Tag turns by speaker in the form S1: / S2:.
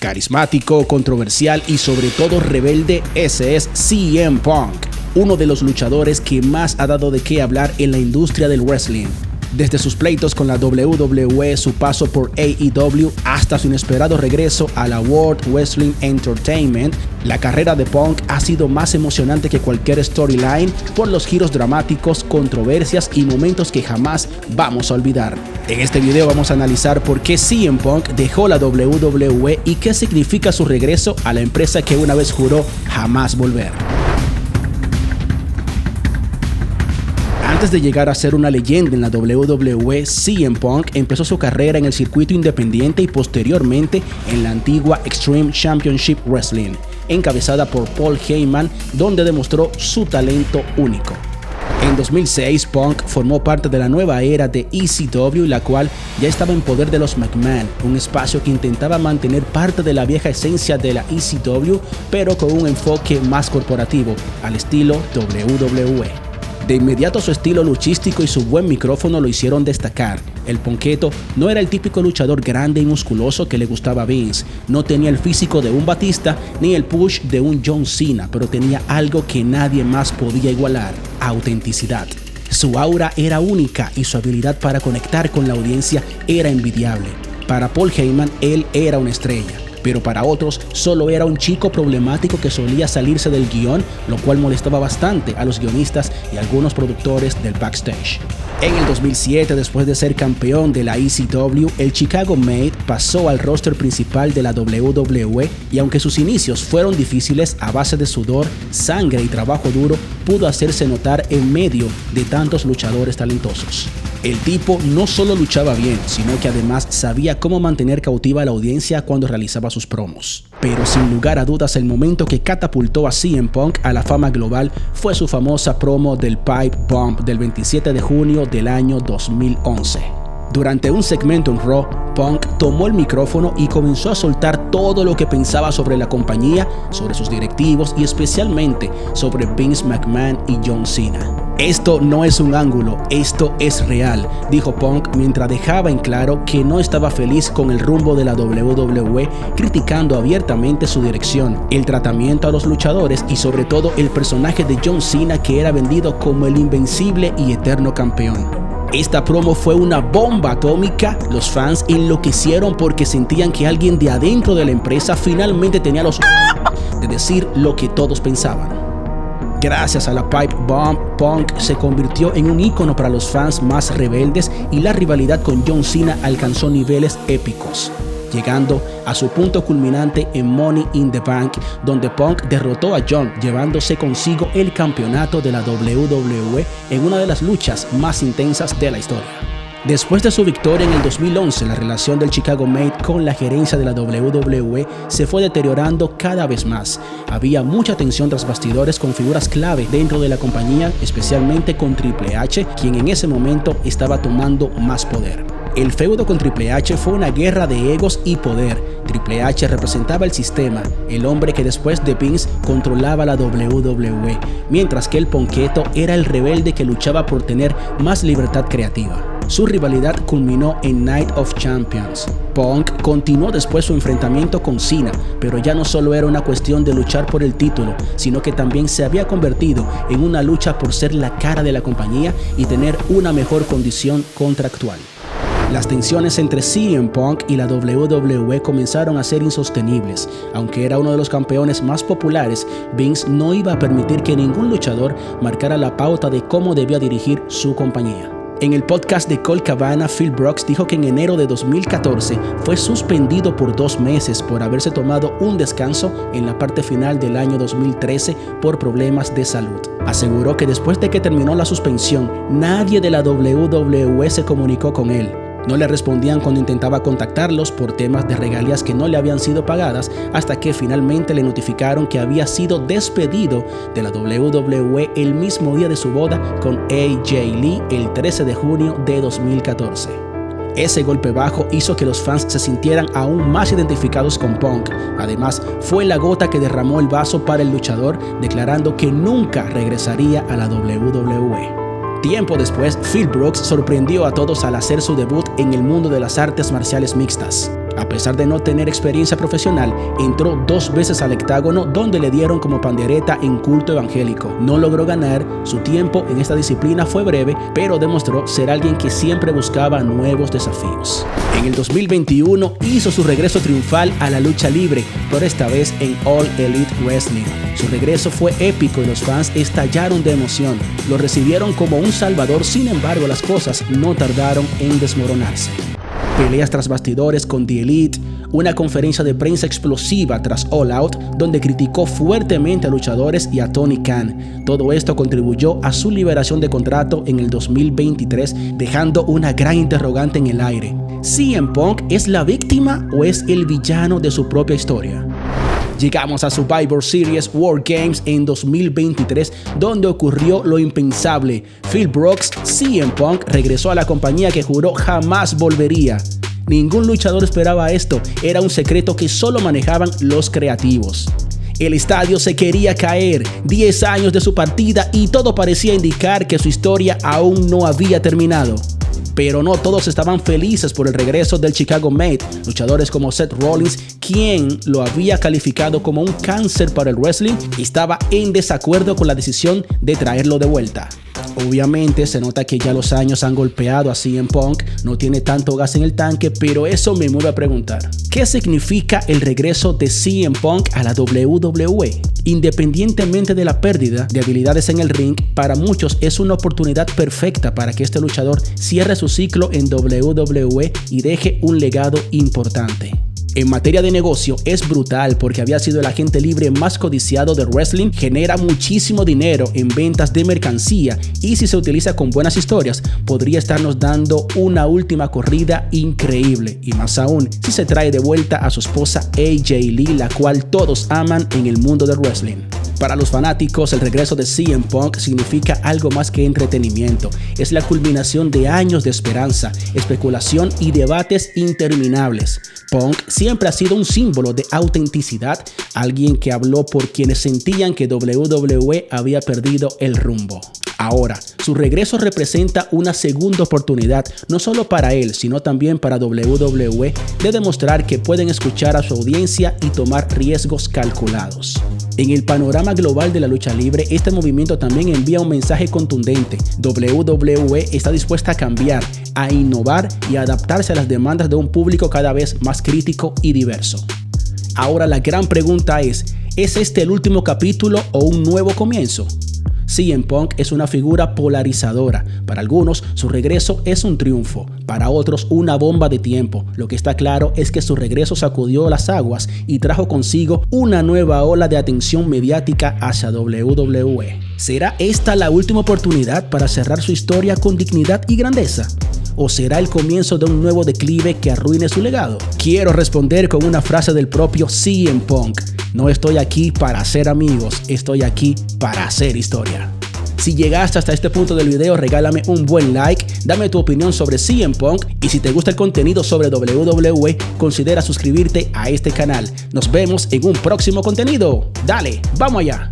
S1: Carismático, controversial y sobre todo rebelde, ese es CM Punk, uno de los luchadores que más ha dado de qué hablar en la industria del wrestling. Desde sus pleitos con la WWE, su paso por AEW, hasta su inesperado regreso a la World Wrestling Entertainment, la carrera de Punk ha sido más emocionante que cualquier storyline por los giros dramáticos, controversias y momentos que jamás vamos a olvidar. En este video vamos a analizar por qué CM Punk dejó la WWE y qué significa su regreso a la empresa que una vez juró jamás volver. Antes de llegar a ser una leyenda en la WWE, CM Punk empezó su carrera en el circuito independiente y posteriormente en la antigua Extreme Championship Wrestling, encabezada por Paul Heyman, donde demostró su talento único. En 2006, Punk formó parte de la nueva era de ECW, la cual ya estaba en poder de los McMahon, un espacio que intentaba mantener parte de la vieja esencia de la ECW, pero con un enfoque más corporativo, al estilo WWE. De inmediato su estilo luchístico y su buen micrófono lo hicieron destacar. El Punketo no era el típico luchador grande y musculoso que le gustaba a Vince, no tenía el físico de un Batista ni el push de un John Cena, pero tenía algo que nadie más podía igualar: autenticidad. Su aura era única y su habilidad para conectar con la audiencia era envidiable. Para Paul Heyman, él era una estrella, pero para otros solo era un chico problemático que solía salirse del guión, lo cual molestaba bastante a los guionistas y algunos productores del backstage. En el 2007, después de ser campeón de la ECW, el Chicago Med pasó al roster principal de la WWE y aunque sus inicios fueron difíciles, a base de sudor, sangre y trabajo duro, pudo hacerse notar en medio de tantos luchadores talentosos. El tipo no solo luchaba bien, sino que además sabía cómo mantener cautiva a la audiencia cuando realizaba sus promos. Pero sin lugar a dudas, el momento que catapultó a CM Punk a la fama global fue su famosa promo del Pipe Bomb del 27 de junio del año 2011. Durante un segmento en Raw, Punk tomó el micrófono y comenzó a soltar todo lo que pensaba sobre la compañía, sobre sus directivos y especialmente sobre Vince McMahon y John Cena. Esto no es un ángulo, esto es real, dijo Punk mientras dejaba en claro que no estaba feliz con el rumbo de la WWE, criticando abiertamente su dirección, el tratamiento a los luchadores y sobre todo el personaje de John Cena, que era vendido como el invencible y eterno campeón. Esta promo fue una bomba atómica. Los fans enloquecieron porque sentían que alguien de adentro de la empresa finalmente tenía los de decir lo que todos pensaban. Gracias a la Pipe Bomb, Punk se convirtió en un ícono para los fans más rebeldes y la rivalidad con John Cena alcanzó niveles épicos, llegando a su punto culminante en Money in the Bank, donde Punk derrotó a John, llevándose consigo el campeonato de la WWE en una de las luchas más intensas de la historia. Después de su victoria en el 2011, la relación del Chicago Med con la gerencia de la WWE se fue deteriorando cada vez más. Había mucha tensión tras bastidores con figuras clave dentro de la compañía, especialmente con Triple H, quien en ese momento estaba tomando más poder. El feudo con Triple H fue una guerra de egos y poder. Triple H representaba el sistema, el hombre que después de Vince controlaba la WWE, mientras que el Punketo era el rebelde que luchaba por tener más libertad creativa. Su rivalidad culminó en Night of Champions. Punk continuó después su enfrentamiento con Cena, pero ya no solo era una cuestión de luchar por el título, sino que también se había convertido en una lucha por ser la cara de la compañía y tener una mejor condición contractual. Las tensiones entre CM Punk y la WWE comenzaron a ser insostenibles. Aunque era uno de los campeones más populares, Vince no iba a permitir que ningún luchador marcara la pauta de cómo debía dirigir su compañía. En el podcast de Colt Cabana, Phil Brooks dijo que en enero de 2014 fue suspendido por 2 meses por haberse tomado un descanso en la parte final del año 2013 por problemas de salud. Aseguró que después de que terminó la suspensión, nadie de la WWE se comunicó con él. No le respondían cuando intentaba contactarlos por temas de regalías que no le habían sido pagadas, hasta que finalmente le notificaron que había sido despedido de la WWE el mismo día de su boda con AJ Lee el 13 de junio de 2014. Ese golpe bajo hizo que los fans se sintieran aún más identificados con Punk. Además, fue la gota que derramó el vaso para el luchador, declarando que nunca regresaría a la WWE. Tiempo después, Phil Brooks sorprendió a todos al hacer su debut en el mundo de las artes marciales mixtas. A pesar de no tener experiencia profesional, entró 2 veces al octágono donde le dieron como pandereta en culto evangélico. No logró ganar, su tiempo en esta disciplina fue breve, pero demostró ser alguien que siempre buscaba nuevos desafíos. En el 2021 hizo su regreso triunfal a la lucha libre, pero esta vez en All Elite Wrestling. Su regreso fue épico y los fans estallaron de emoción. Lo recibieron como un salvador, sin embargo las cosas no tardaron en desmoronarse. Peleas tras bastidores con The Elite, una conferencia de prensa explosiva tras All Out, donde criticó fuertemente a luchadores y a Tony Khan. Todo esto contribuyó a su liberación de contrato en el 2023, dejando una gran interrogante en el aire. ¿CM Punk es la víctima o es el villano de su propia historia? Llegamos a Survivor Series War Games en 2023, donde ocurrió lo impensable. Phil Brooks, CM Punk, regresó a la compañía que juró jamás volvería. Ningún luchador esperaba esto, era un secreto que solo manejaban los creativos. El estadio se quería caer, 10 años de su partida y todo parecía indicar que su historia aún no había terminado. Pero no todos estaban felices por el regreso del Chicago Med. Luchadores como Seth Rollins, quien lo había calificado como un cáncer para el wrestling, estaba en desacuerdo con la decisión de traerlo de vuelta. Obviamente se nota que ya los años han golpeado a CM Punk, no tiene tanto gas en el tanque, pero eso me mueve a preguntar: ¿qué significa el regreso de CM Punk a la WWE? Independientemente de la pérdida de habilidades en el ring, para muchos es una oportunidad perfecta para que este luchador cierre su ciclo en WWE y deje un legado importante. En materia de negocio es brutal porque había sido el agente libre más codiciado de wrestling, genera muchísimo dinero en ventas de mercancía y si se utiliza con buenas historias podría estarnos dando una última corrida increíble, y más aún si se trae de vuelta a su esposa AJ Lee, la cual todos aman en el mundo del wrestling. Para los fanáticos, el regreso de CM Punk significa algo más que entretenimiento. Es la culminación de años de esperanza, especulación y debates interminables. Punk siempre ha sido un símbolo de autenticidad, alguien que habló por quienes sentían que WWE había perdido el rumbo. Ahora, su regreso representa una segunda oportunidad, no solo para él, sino también para WWE, de demostrar que pueden escuchar a su audiencia y tomar riesgos calculados. En el panorama global de la lucha libre, este movimiento también envía un mensaje contundente. WWE está dispuesta a cambiar, a innovar y a adaptarse a las demandas de un público cada vez más crítico y diverso. Ahora la gran pregunta ¿es este el último capítulo o un nuevo comienzo? CM Punk es una figura polarizadora. Para algunos, su regreso es un triunfo. Para otros, una bomba de tiempo. Lo que está claro es que su regreso sacudió las aguas y trajo consigo una nueva ola de atención mediática hacia WWE. ¿Será esta la última oportunidad para cerrar su historia con dignidad y grandeza? ¿O será el comienzo de un nuevo declive que arruine su legado? Quiero responder con una frase del propio CM Punk: no estoy aquí para hacer amigos, estoy aquí para hacer historia. Si llegaste hasta este punto del video, regálame un buen like, dame tu opinión sobre CM Punk y si te gusta el contenido sobre WWE, considera suscribirte a este canal. Nos vemos en un próximo contenido. Dale, vamos allá.